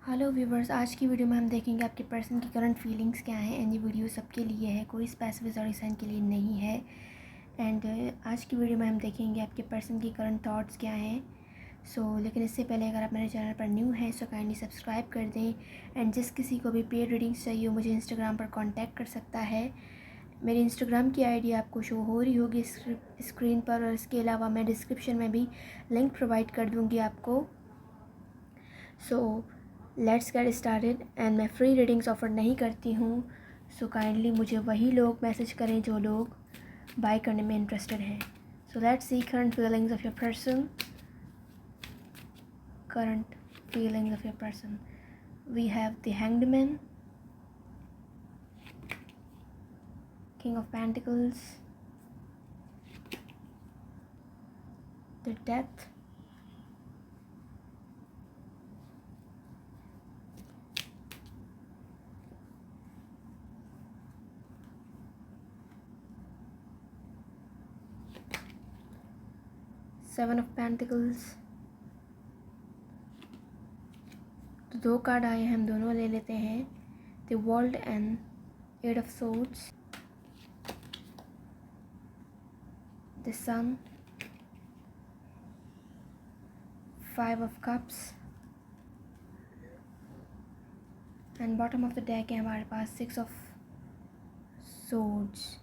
Hello viewers, आज की video में हम देखेंगे आपके पर्सन की करंट फीलिंग्स क्या हैं। एंड ये वीडियो सबके लिए है, कोई स्पेसिफिक ज़ोडिएक के लिए नहीं है। एंड आज की वीडियो में हम देखेंगे आपके पर्सन की करंट थॉट्स क्या हैं। लेकिन इससे पहले अगर आप मेरे चैनल पर न्यू हैं तो काइंडली सब्सक्राइब कर दें। एंड जिस किसी को भी पेड रीडिंग्स चाहिए मुझे इंस्टाग्राम पर कॉन्टैक्ट कर सकता है। मेरी इंस्टाग्राम की आईडी आपको शो हो रही होगी स्क्रीन पर, और इसके अलावा मैं डिस्क्रिप्शन में भी लिंक प्रोवाइड कर दूँगी आपको। Let's get started. एंड मैं फ्री रीडिंग्स ऑफ़र नहीं करती हूँ, काइंडली मुझे वही लोग मैसेज करें जो लोग बाय करने में इंटरेस्टेड हैं। Let's see current feelings of your person. Current feelings of your person, we have the hanged man, king of pentacles, the death, seven of pentacles. तो दो कार्ड आए हैं, हम दोनों ले लेते हैं। The world and eight of swords, the sun, five of cups, and bottom of the deck है हमारे पास सिक्स ऑफ सोर्ड्स।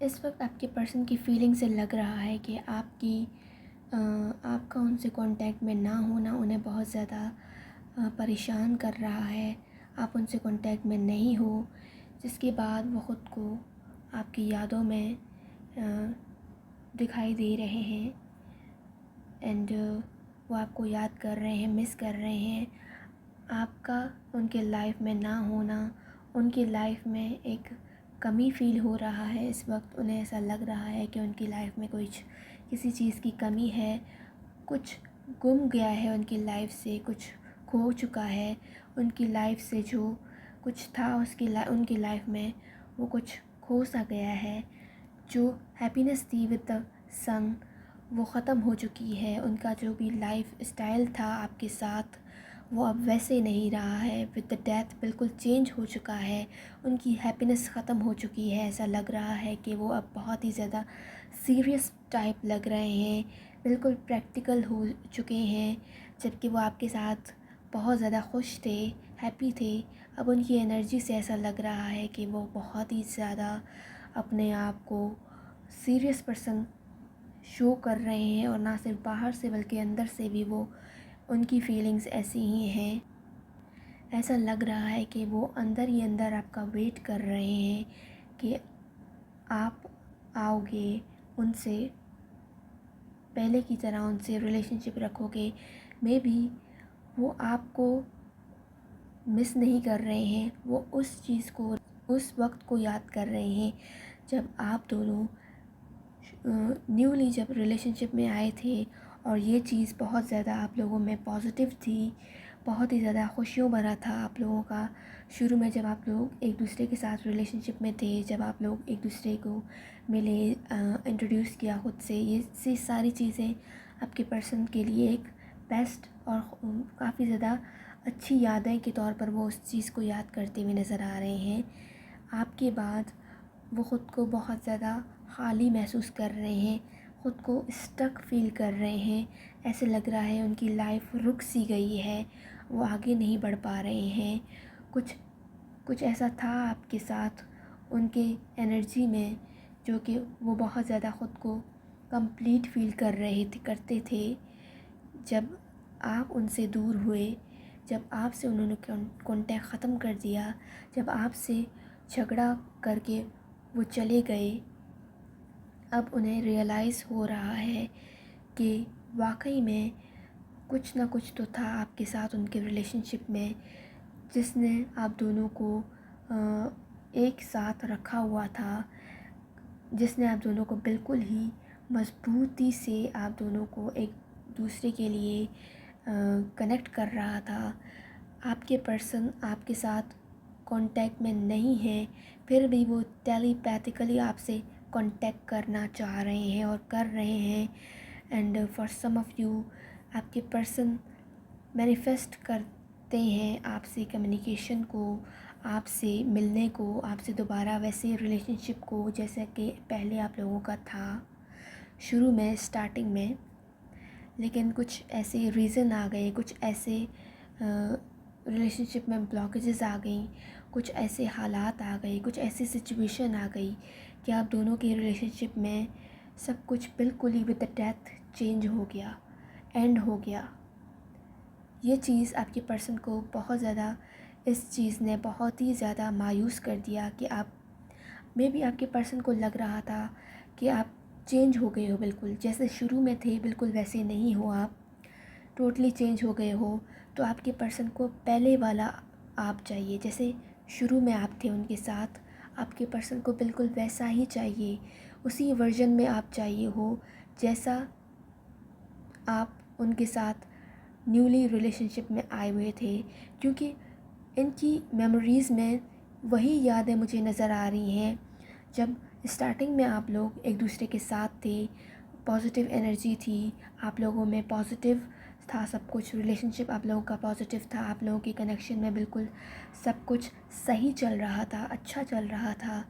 इस वक्त आपके पर्सन की फीलिंग से लग रहा है कि आपका उनसे कांटेक्ट में ना होना उन्हें बहुत ज़्यादा परेशान कर रहा है। आप उनसे कांटेक्ट में नहीं हो, जिसके बाद वो ख़ुद को आपकी यादों में दिखाई दे रहे हैं। एंड वो आपको याद कर रहे हैं, मिस कर रहे हैं। आपका उनके लाइफ में ना होना उनकी लाइफ में एक कमी फ़ील हो रहा है। इस वक्त उन्हें ऐसा लग रहा है कि उनकी लाइफ में किसी चीज़ की कमी है, कुछ गुम गया है उनकी लाइफ से, कुछ खो चुका है उनकी लाइफ से। जो कुछ था उनकी लाइफ में वो कुछ खो सा गया है। जो हैप्पीनेस थी विद द सन वो ख़त्म हो चुकी है। उनका जो भी लाइफ स्टाइल था आपके साथ वो अब वैसे नहीं रहा है। विद द डेथ बिल्कुल चेंज हो चुका है। उनकी हैप्पीनेस ख़त्म हो चुकी है। ऐसा लग रहा है कि वो अब बहुत ही ज़्यादा सीरियस टाइप लग रहे हैं, बिल्कुल प्रैक्टिकल हो चुके हैं। जबकि वो आपके साथ बहुत ज़्यादा खुश थे, हैप्पी थे। अब उनकी एनर्जी से ऐसा लग रहा है कि वो बहुत ही ज़्यादा अपने आप को सीरियस पर्सन शो कर रहे हैं। और ना सिर्फ बाहर से बल्कि अंदर से भी वो उनकी फीलिंग्स ऐसी ही हैं। ऐसा लग रहा है कि वो अंदर ही अंदर आपका वेट कर रहे हैं कि आप आओगे, उनसे पहले की तरह उनसे रिलेशनशिप रखोगे। मे बी वो आपको मिस नहीं कर रहे हैं, वो उस चीज़ को, उस वक्त को याद कर रहे हैं जब आप दोनों न्यूली जब रिलेशनशिप में आए थे। और ये चीज़ बहुत ज़्यादा आप लोगों में पॉजिटिव थी, बहुत ही ज़्यादा खुशियों भरा था आप लोगों का। शुरू में जब आप लोग एक दूसरे के साथ रिलेशनशिप में थे, जब आप लोग एक दूसरे को मिले, इंट्रोड्यूस किया खुद से, ये सारी चीज़ें आपके पर्सन के लिए एक बेस्ट और काफ़ी ज़्यादा अच्छी यादें के तौर पर वो उस चीज़ को याद करते हुए नज़र आ रहे हैं। आपके बाद वो ख़ुद को बहुत ज़्यादा खाली महसूस कर रहे हैं, ख़ुद को स्टक फ़ील कर रहे हैं। ऐसे लग रहा है उनकी लाइफ रुक सी गई है, वो आगे नहीं बढ़ पा रहे हैं। कुछ ऐसा था आपके साथ उनके एनर्जी में, जो कि वो बहुत ज़्यादा ख़ुद को कंप्लीट फ़ील करते थे। जब आप उनसे दूर हुए, जब आपसे उन्होंने कॉन्टैक्ट ख़त्म कर दिया, जब आपसे झगड़ा करके वो चले गए, अब उन्हें रियलाइज़ हो रहा है कि वाकई में कुछ ना कुछ तो था आपके साथ उनके रिलेशनशिप में, जिसने आप दोनों को एक साथ रखा हुआ था, जिसने आप दोनों को बिल्कुल ही मजबूती से आप दोनों को एक दूसरे के लिए कनेक्ट कर रहा था। आपके पर्सन आपके साथ कांटेक्ट में नहीं है, फिर भी वो टेलीपैथिकली आपसे कांटेक्ट करना चाह रहे हैं और कर रहे हैं। And for some of you आपके पर्सन मैनिफेस्ट करते हैं आपसे कम्युनिकेशन को, आपसे मिलने को, आपसे दोबारा वैसे रिलेशनशिप को जैसा कि पहले आप लोगों का था शुरू में, स्टार्टिंग में। लेकिन कुछ ऐसे रीज़न आ गए, कुछ ऐसे रिलेशनशिप में ब्लॉकेजेस आ गई, कुछ ऐसे हालात आ गए, कुछ ऐसी सिचुएशन आ गई कि आप दोनों के रिलेशनशिप में सब कुछ बिल्कुल ही विद द डेथ चेंज हो गया, एंड हो गया। ये चीज़ आपके पर्सन को बहुत ज़्यादा, इस चीज़ ने बहुत ही ज़्यादा मायूस कर दिया कि आप, मे बी आपके पर्सन को लग रहा था कि आप चेंज हो गए हो, बिल्कुल जैसे शुरू में थे बिल्कुल वैसे नहीं हो, आप टोटली चेंज हो गए हो। तो आपके पर्सन को पहले वाला आप चाहिए, जैसे शुरू में आप थे उनके साथ, आपके पर्सन को बिल्कुल वैसा ही चाहिए, उसी वर्जन में आप चाहिए हो जैसा आप उनके साथ न्यूली रिलेशनशिप में आए हुए थे। क्योंकि इनकी मेमोरीज़ में वही यादें मुझे नज़र आ रही हैं जब स्टार्टिंग में आप लोग एक दूसरे के साथ थे, पॉजिटिव एनर्जी थी, आप लोगों में पॉजिटिव था सब कुछ, रिलेशनशिप आप लोगों का पॉजिटिव था, आप लोगों के कनेक्शन में बिल्कुल सब कुछ सही चल रहा था, अच्छा चल रहा था।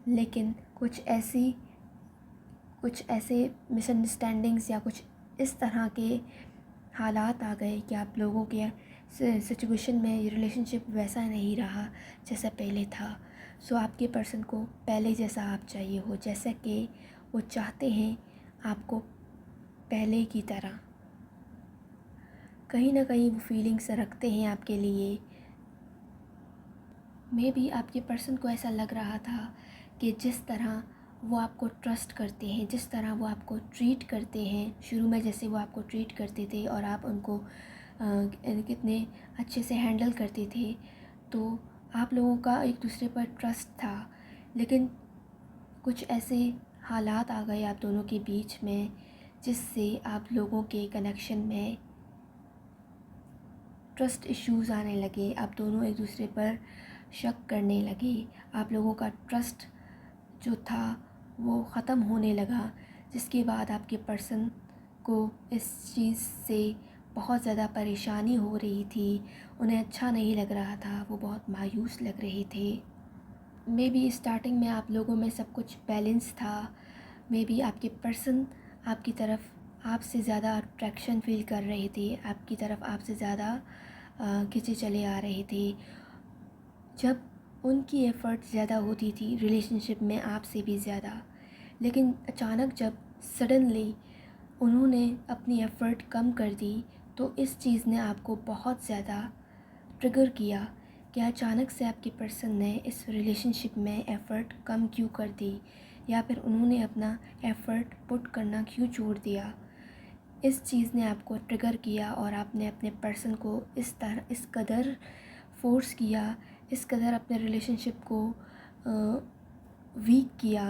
लेकिन कुछ ऐसे मिसअंडरस्टैंडिंग्स या कुछ इस तरह के हालात आ गए कि आप लोगों के सिचुएशन में ये रिलेशनशिप वैसा नहीं रहा जैसा पहले था। सो आपके पर्सन को पहले जैसा आप चाहिए हो, जैसा कि वो चाहते हैं आपको पहले की तरह। कहीं ना कहीं वो फीलिंग्स रखते हैं आपके लिए। मे बी आपके पर्सन को ऐसा लग रहा था कि जिस तरह वो आपको ट्रस्ट करते हैं, जिस तरह वो आपको ट्रीट करते हैं, शुरू में जैसे वो आपको ट्रीट करते थे और आप उनको कितने अच्छे से हैंडल करते थे, तो आप लोगों का एक दूसरे पर ट्रस्ट था। लेकिन कुछ ऐसे हालात आ गए आप दोनों के बीच में जिससे आप लोगों के कनेक्शन में ट्रस्ट इश्यूज़ आने लगे, आप दोनों एक दूसरे पर शक करने लगे, आप लोगों का ट्रस्ट जो था वो ख़त्म होने लगा, जिसके बाद आपके पर्सन को इस चीज़ से बहुत ज़्यादा परेशानी हो रही थी, उन्हें अच्छा नहीं लग रहा था, वो बहुत मायूस लग रहे थे। मे बी स्टार्टिंग में आप लोगों में सब कुछ बैलेंस था, मे बी आपके पर्सन आपकी तरफ आपसे ज़्यादा अट्रैक्शन फील कर रहे थे, आपकी तरफ आपसे ज़्यादा खिंचे चले आ रहे थे। जब उनकी एफ़र्ट ज़्यादा होती थी रिलेशनशिप में आपसे भी ज़्यादा, लेकिन अचानक जब सडनली उन्होंने अपनी एफ़र्ट कम कर दी, तो इस चीज़ ने आपको बहुत ज़्यादा ट्रिगर किया कि अचानक से आपके पर्सन ने इस रिलेशनशिप में एफ़र्ट कम क्यों कर दी, या फिर उन्होंने अपना एफ़र्ट पुट करना क्यों छोड़ दिया। इस चीज़ ने आपको ट्रिगर किया और आपने अपने पर्सन को इस कदर फोर्स किया, इस कदर अपने रिलेशनशिप को वीक किया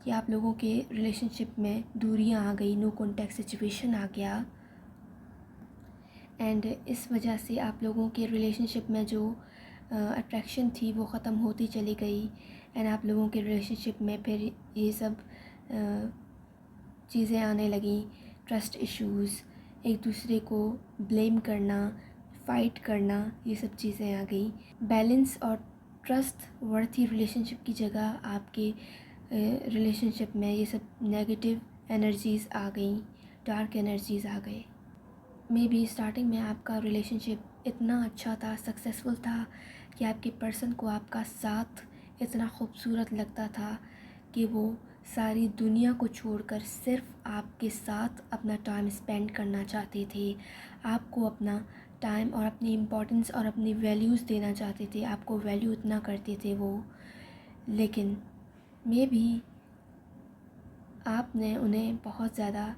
कि आप लोगों के रिलेशनशिप में दूरियां आ गई, नो कॉन्टैक्ट सिचुएशन आ गया। एंड इस वजह से आप लोगों के रिलेशनशिप में जो अट्रैक्शन थी वो ख़त्म होती चली गई। एंड आप लोगों के रिलेशनशिप में फिर ये सब चीज़ें आने लगी, ट्रस्ट इश्यूज़, एक दूसरे को ब्लेम करना, फ़ाइट करना, ये सब चीज़ें आ गई। बैलेंस और ट्रस्ट वर्थी रिलेशनशिप की जगह आपके रिलेशनशिप में ये सब नेगेटिव एनर्जीज़ आ गई, डार्क एनर्जीज़ आ गए। मे बी स्टार्टिंग में आपका रिलेशनशिप इतना अच्छा था, सक्सेसफुल था कि आपके पर्सन को आपका साथ इतना खूबसूरत लगता था कि वो सारी दुनिया को छोड़कर सिर्फ आपके साथ अपना टाइम स्पेंड करना चाहते थे, आपको अपना टाइम और अपनी इम्पोर्टेंस और अपनी वैल्यूज़ देना चाहते थे, आपको वैल्यू इतना करते थे वो। लेकिन मे बी आपने उन्हें बहुत ज़्यादा,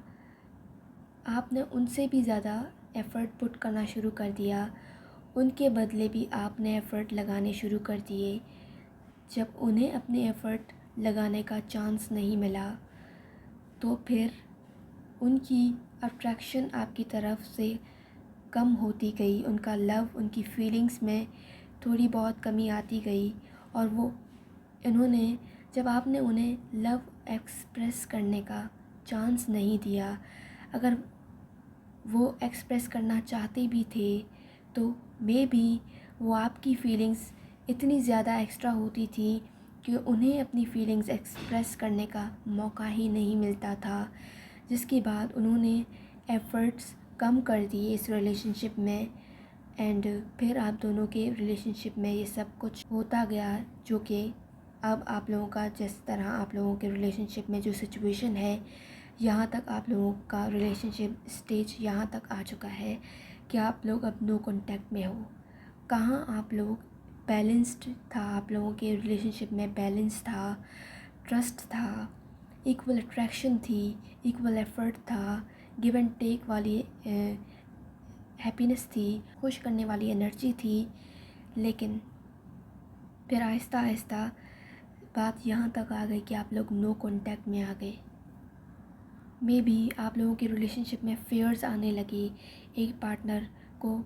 आपने उनसे भी ज़्यादा एफ़र्ट पुट करना शुरू कर दिया, उनके बदले भी आपने एफ़र्ट लगाने शुरू कर दिए। जब उन्हें अपने एफ़र्ट लगाने का चांस नहीं मिला, तो फिर उनकी अट्रैक्शन आपकी तरफ से कम होती गई, उनका लव, उनकी फीलिंग्स में थोड़ी बहुत कमी आती गई। और वो इन्होंने, जब आपने उन्हें लव एक्सप्रेस करने का चांस नहीं दिया, अगर वो एक्सप्रेस करना चाहते भी थे तो मे बी वो आपकी फ़ीलिंग्स इतनी ज़्यादा एक्स्ट्रा होती थी कि उन्हें अपनी फ़ीलिंग्स एक्सप्रेस करने का मौका ही नहीं मिलता था, जिसके बाद उन्होंने एफ़र्ट्स कम कर दिए इस रिलेशनशिप में। एंड फिर आप दोनों के रिलेशनशिप में ये सब कुछ होता गया, जो कि अब आप लोगों का जिस तरह आप लोगों के रिलेशनशिप में जो सिचुएशन है, यहाँ तक आप लोगों का रिलेशनशिप स्टेज यहाँ तक आ चुका है कि आप लोग अब नो कांटेक्ट में हो। कहाँ आप लोग बैलेंस्ड था, आप लोगों के रिलेशनशिप में बैलेंस था, ट्रस्ट था, इक्वल अट्रैक्शन थी, इक्वल एफर्ट था, गिव एंड टेक वाली हैप्पीनेस थी, खुश करने वाली एनर्जी थी। लेकिन फिर आहिस्ता आहिस्ता बात यहाँ तक आ गई कि आप लोग नो कांटेक्ट में आ गए। मे बी आप लोगों के रिलेशनशिप में फेयर्स आने लगे। एक पार्टनर को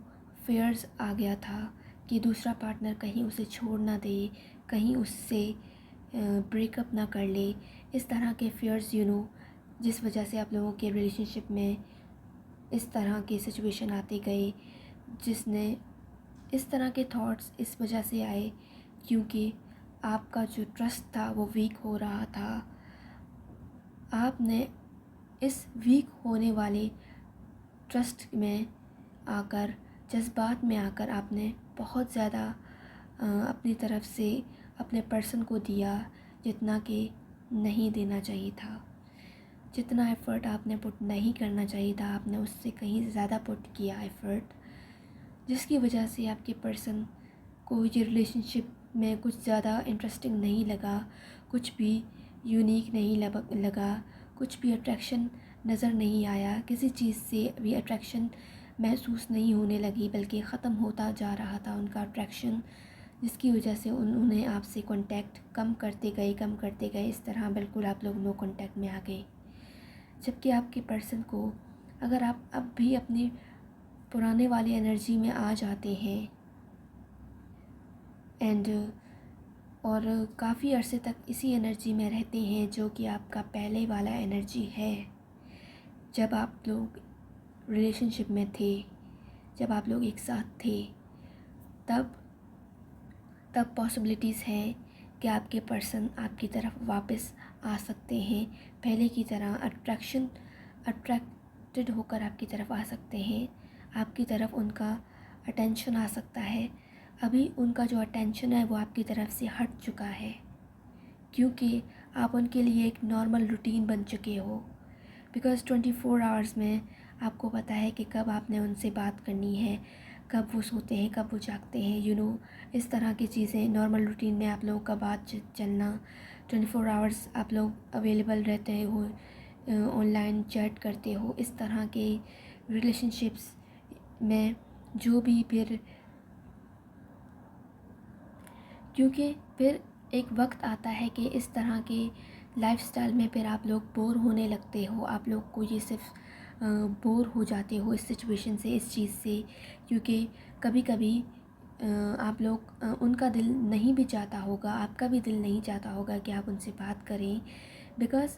फेयर्स आ गया था कि दूसरा पार्टनर कहीं उसे छोड़ ना दे, कहीं उससे ब्रेकअप ना कर ले। इस तरह के फेयर्स जिस वजह से आप लोगों के रिलेशनशिप में इस तरह के सिचुएशन आते गए, जिसने इस तरह के थॉट्स इस वजह से आए क्योंकि आपका जो ट्रस्ट था वो वीक हो रहा था। आपने इस वीक होने वाले ट्रस्ट में आकर, जज्बात में आकर आपने बहुत ज़्यादा अपनी तरफ से अपने पर्सन को दिया, जितना कि नहीं देना चाहिए था। जितना एफ़र्ट आपने पुट नहीं करना चाहिए था, आपने उससे कहीं ज़्यादा पुट किया एफ़र्ट, जिसकी वजह से आपके पर्सन को ये रिलेशनशिप में कुछ ज़्यादा इंटरेस्टिंग नहीं लगा, कुछ भी यूनिक नहीं लगा, कुछ भी अट्रैक्शन नज़र नहीं आया, किसी चीज़ से भी अट्रैक्शन महसूस नहीं होने लगी, बल्कि ख़त्म होता जा रहा था उनका अट्रैक्शन, जिसकी वजह से उन्होंने आपसे कांटेक्ट कम करते गए। इस तरह बिल्कुल आप लोग नो कांटेक्ट में आ गए। जबकि आपके पर्सन को, अगर आप अब भी अपनी पुराने वाली एनर्जी में आ जाते हैं और काफ़ी अरसे तक इसी एनर्जी में रहते हैं जो कि आपका पहले वाला एनर्जी है, जब आप लोग रिलेशनशिप में थे, जब आप लोग एक साथ थे, तब पॉसिबिलिटीज़ हैं कि आपके पर्सन आपकी तरफ वापस आ सकते हैं, पहले की तरह अट्रैक्टेड होकर आपकी तरफ आ सकते हैं, आपकी तरफ उनका अटेंशन आ सकता है। अभी उनका जो अटेंशन है वो आपकी तरफ से हट चुका है, क्योंकि आप उनके लिए एक नॉर्मल रूटीन बन चुके हो। बिकॉज़ 24 आवर्स में आपको पता है कि कब आपने उनसे बात करनी है, कब वो सोते हैं, कब वो जागते हैं, इस तरह की चीज़ें नॉर्मल रूटीन में आप लोगों का बात चलना, 24 आवर्स आप लोग अवेलेबल रहते हो, ऑनलाइन चैट करते हो। इस तरह के रिलेशनशिप्स में जो भी फिर, क्योंकि फिर एक वक्त आता है कि इस तरह के लाइफस्टाइल में फिर आप लोग बोर होने लगते हो, आप लोग को ये सिर्फ बोर हो जाते हो इस सिचुएशन से, इस चीज़ से, क्योंकि कभी कभी आप लोग उनका दिल नहीं भी चाहता होगा, आपका भी दिल नहीं चाहता होगा कि आप उनसे बात करें। बिकॉज़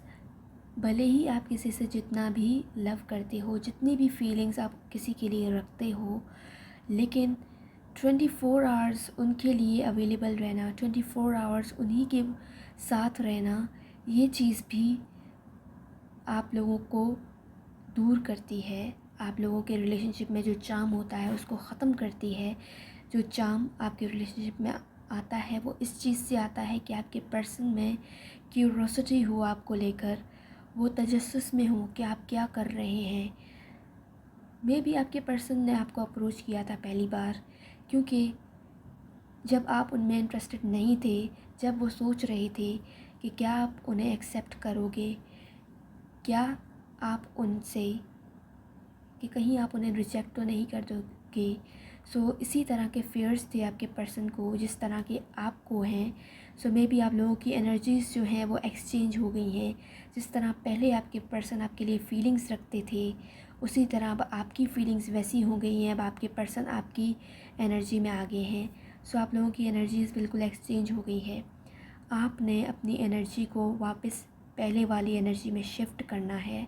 भले ही आप किसी से जितना भी लव करते हो, जितनी भी फीलिंग्स आप किसी के लिए रखते हो, लेकिन 24 आवर्स उनके लिए अवेलेबल रहना, 24 आवर्स उन्हीं के साथ रहना, ये चीज़ भी आप लोगों को दूर करती है, आप लोगों के रिलेशनशिप में जो चार्म होता है उसको ख़त्म करती है। जो चार्म आपके रिलेशनशिप में आता है वो इस चीज़ से आता है कि आपके पर्सन में क्यूरोसिटी हो आपको लेकर, वो तजस्सुस में हो कि आप क्या कर रहे हैं। मे बी आपके पर्सन ने आपको अप्रोच किया था पहली बार, क्योंकि जब आप उनमें इंटरेस्टेड नहीं थे, जब वो सोच रहे थे कि क्या आप उन्हें एक्सेप्ट करोगे, क्या आप उनसे, कि कहीं आप उन्हें रिजेक्ट तो नहीं कर दोगे। सो इसी तरह के फेयर्स थे आपके पर्सन को, जिस तरह के आपको हैं। सो मे बी आप लोगों की एनर्जीज़ जो हैं वो एक्सचेंज हो गई हैं। जिस तरह पहले आपके पर्सन आपके लिए फ़ीलिंग्स रखते थे, उसी तरह अब आपकी फ़ीलिंग्स वैसी हो गई हैं। अब आपके पर्सन आपकी एनर्जी में आ गए हैं। सो आप लोगों की एनर्जीज़ बिल्कुल एक्सचेंज हो गई है। आपने अपनी एनर्जी को वापस पहले वाली एनर्जी में शिफ्ट करना है,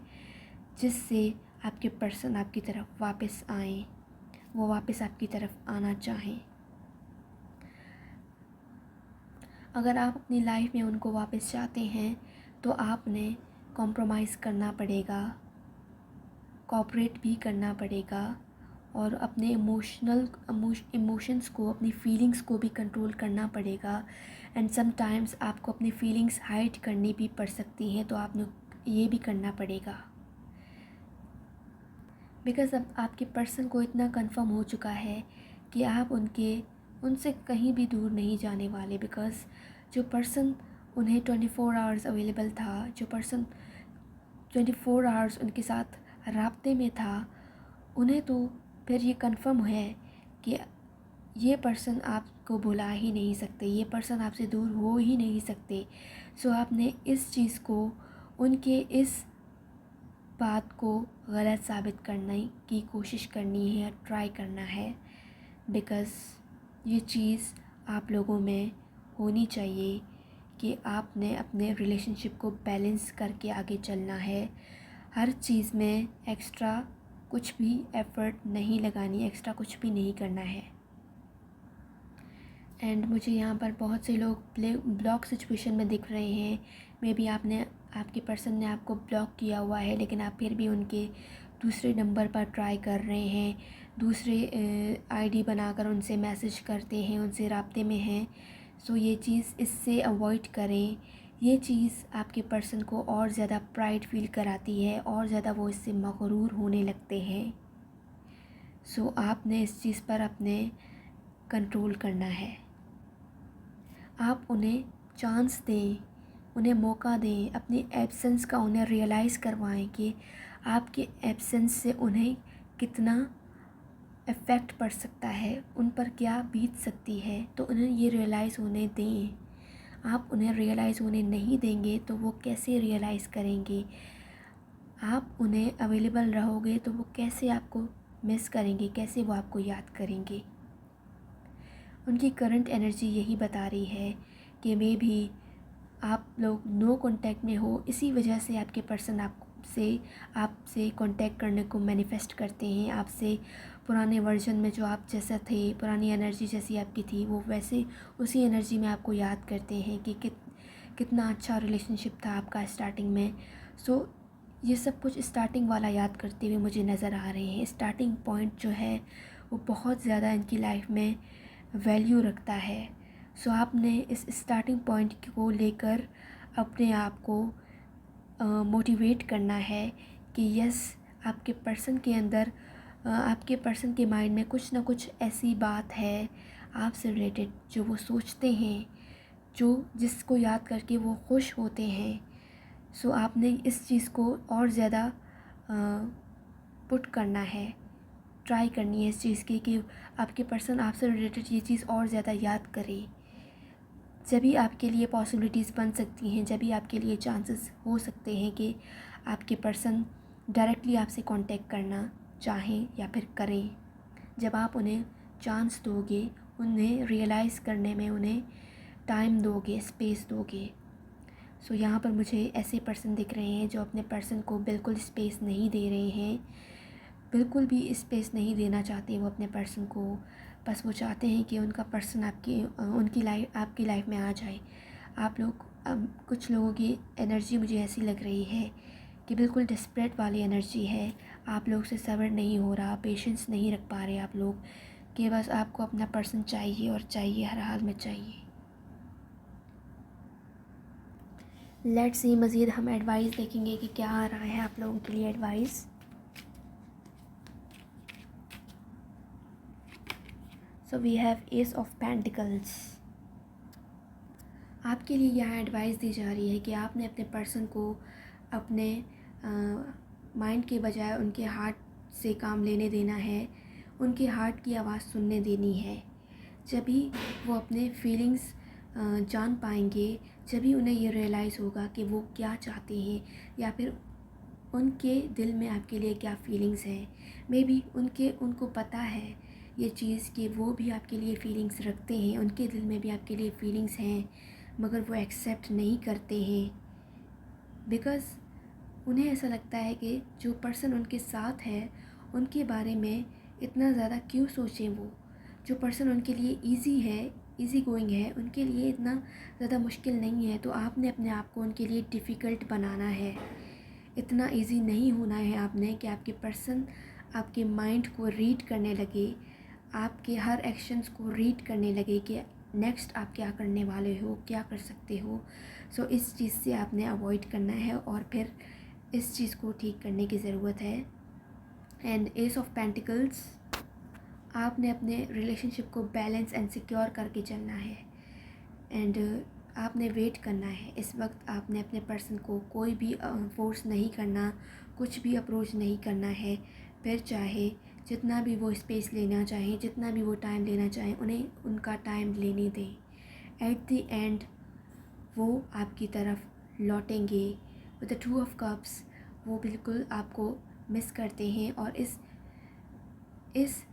जिससे आपके पर्सन आपकी तरफ वापस आएँ, वो वापस आपकी तरफ आना चाहें। अगर आप अपनी लाइफ में उनको वापस चाहते हैं तो आपने कॉम्प्रोमाइज़ करना पड़ेगा, कोऑपरेट भी करना पड़ेगा और अपने इमोशंस को, अपनी फीलिंग्स को भी कंट्रोल करना पड़ेगा। एंड समटाइम्स आपको अपनी फीलिंग्स हाइड करनी भी पड़ सकती हैं, तो आपने ये भी करना पड़ेगा। बिकॉज़ अब आपके पर्सन को इतना कंफर्म हो चुका है कि आप उनसे कहीं भी दूर नहीं जाने वाले। बिकॉज़ जो पर्सन उन्हें 24 आवर्स अवेलेबल था, जो पर्सन 24 आवर्स उनके साथ राब्ते में था, उन्हें तो फिर ये कंफर्म है कि ये पर्सन आपको भुला ही नहीं सकते, ये पर्सन आपसे दूर हो ही नहीं सकते। सो आपने इस चीज़ को, उनके इस बात को गलत साबित करने की कोशिश करनी है, ट्राई करना है। बिकॉज़ ये चीज़ आप लोगों में होनी चाहिए कि आपने अपने रिलेशनशिप को बैलेंस करके आगे चलना है। हर चीज़ में एक्स्ट्रा कुछ भी एफ़र्ट नहीं लगानी, एक्स्ट्रा कुछ भी नहीं करना है। एंड मुझे यहाँ पर बहुत से लोग ब्लॉक सिचुएशन में दिख रहे हैं। मे बी आपके पर्सन ने आपको ब्लॉक किया हुआ है, लेकिन आप फिर भी उनके दूसरे नंबर पर ट्राई कर रहे हैं, दूसरे आईडी बनाकर उनसे मैसेज करते हैं, उनसे राब्ते में हैं। सो ये चीज़ इससे अवॉइड करें। ये चीज़ आपके पर्सन को और ज़्यादा प्राइड फील कराती है, और ज़्यादा वो इससे मगरूर होने लगते हैं। सो आपने इस चीज़ पर अपने कंट्रोल करना है। आप उन्हें चांस दें, उन्हें मौका दें, अपनी एब्सेंस का उन्हें रियलाइज़ करवाएं कि आपके एब्सेंस से उन्हें कितना इफ़ेक्ट पड़ सकता है, उन पर क्या बीत सकती है। तो उन्हें ये रियलाइज़ होने दें। आप उन्हें रियलाइज़ होने नहीं देंगे तो वो कैसे रियलाइज़ करेंगे। आप उन्हें अवेलेबल रहोगे तो वो कैसे आपको मिस करेंगे, कैसे वो आपको याद करेंगे। उनकी करंट एनर्जी यही बता रही है कि मे भी आप लोग नो कांटेक्ट में हो, इसी वजह से आपके पर्सन आपसे कांटेक्ट करने को मैनिफेस्ट करते हैं। आपसे पुराने वर्जन में जो आप जैसा थे, पुरानी एनर्जी जैसी आपकी थी, वो वैसे उसी एनर्जी में आपको याद करते हैं कि कितना अच्छा रिलेशनशिप था आपका स्टार्टिंग में। सो ये सब कुछ स्टार्टिंग वाला याद करते हुए मुझे नज़र आ रहे हैं। स्टार्टिंग पॉइंट जो है वो बहुत ज़्यादा इनकी लाइफ में वैल्यू रखता है। सो आपने इस स्टार्टिंग पॉइंट को लेकर अपने आप को मोटिवेट करना है कि यस, आपके पर्सन के अंदर, आपके पर्सन के माइंड में कुछ ना कुछ ऐसी बात है आपसे रिलेटेड जो वो सोचते हैं, जिसको याद करके वो खुश होते हैं। सो आपने इस चीज़ को और ज़्यादा पुट करना है, ट्राई करनी है इस चीज़ की कि आपके पर्सन आपसे रिलेटेड ये चीज़ और ज़्यादा याद करे। जब भी आपके लिए पॉसिबिलिटीज़ बन सकती हैं, जब भी आपके लिए चांसेस हो सकते हैं कि आपके पर्सन डायरेक्टली आपसे कांटेक्ट करना चाहें या फिर करें। जब आप उन्हें चांस दोगे, उन्हें रियलाइज़ करने में उन्हें टाइम दोगे, स्पेस दोगे। सो यहाँ पर मुझे ऐसे पर्सन दिख रहे हैं जो अपने पर्सन को बिल्कुल स्पेस नहीं दे रहे हैं, बिल्कुल भी स्पेस नहीं देना चाहते वो अपने पर्सन को। बस वो चाहते हैं कि उनका पर्सन आपकी लाइफ में आ जाए। आप लोग, कुछ लोगों की एनर्जी मुझे ऐसी लग रही है कि बिल्कुल डिस्परेट वाली एनर्जी है। आप लोग से सब्र नहीं हो रहा, पेशेंस नहीं रख पा रहे आप लोग, कि बस आपको अपना पर्सन चाहिए और चाहिए, हर हाल में चाहिए। लेट्स सी, मज़ीद हम एडवाइस देखेंगे कि क्या आ रहा है आप लोगों के लिए advice. So we have ace of pentacles. आपके लिए यहाँ एडवाइस दी जा रही है कि आपने अपने पर्सन को अपने माइंड के बजाय उनके हार्ट से काम लेने देना है, उनके हार्ट की आवाज़ सुनने देनी है। जब भी वो अपने फीलिंग्स जान पाएंगे, जब भी उन्हें ये रियलाइज़ होगा कि वो क्या चाहते हैं या फिर उनके दिल में आपके लिए क्या फीलिंग्स हैं। मे बी उनको पता है ये चीज़ कि वो भी आपके लिए फ़ीलिंग्स रखते हैं, उनके दिल में भी आपके लिए फ़ीलिंग्स हैं, मगर वो एक्सेप्ट नहीं करते हैं। बिकॉज़ उन्हें ऐसा लगता है कि जो पर्सन उनके साथ है उनके बारे में इतना ज़्यादा क्यों सोचें वो। जो पर्सन उनके लिए ईज़ी है, ईज़ी गोइंग है, उनके लिए इतना ज़्यादा मुश्किल नहीं है, तो आपने अपने आप को उनके लिए डिफ़िकल्ट बनाना है। इतना इजी नहीं होना है आपने कि आपके पर्सन आपके माइंड को रीड करने लगे, आपके हर एक्शंस को रीड करने लगे कि नेक्स्ट आप क्या करने वाले हो, क्या कर सकते हो। सो इस चीज़ से आपने अवॉइड करना है और फिर इस चीज़ को ठीक करने की ज़रूरत है। एंड एस ऑफ पेंटिकल्स, आपने अपने रिलेशनशिप को बैलेंस एंड सिक्योर करके चलना है। एंड आपने वेट करना है। इस वक्त आपने अपने पर्सन को कोई भी फोर्स नहीं करना, कुछ भी अप्रोच नहीं करना है। फिर चाहे जितना भी वो स्पेस लेना चाहें, जितना भी वो टाइम लेना चाहें, उन्हें उनका टाइम लेने दें। एट द एंड वो आपकी तरफ लौटेंगे with the two of cups. वो बिल्कुल आपको मिस करते हैं और इस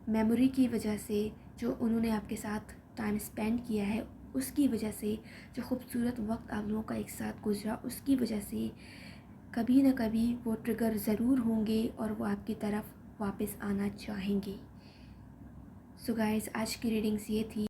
मेमोरी की वजह से, जो उन्होंने आपके साथ टाइम स्पेंड किया है उसकी वजह से, जो खूबसूरत वक्त आप लोगों का एक साथ गुजरा उसकी वजह से, कभी ना कभी वो ट्रिगर ज़रूर होंगे और वो आपकी तरफ वापस आना चाहेंगे। सो गाइस, आज की रीडिंग्स ये थी।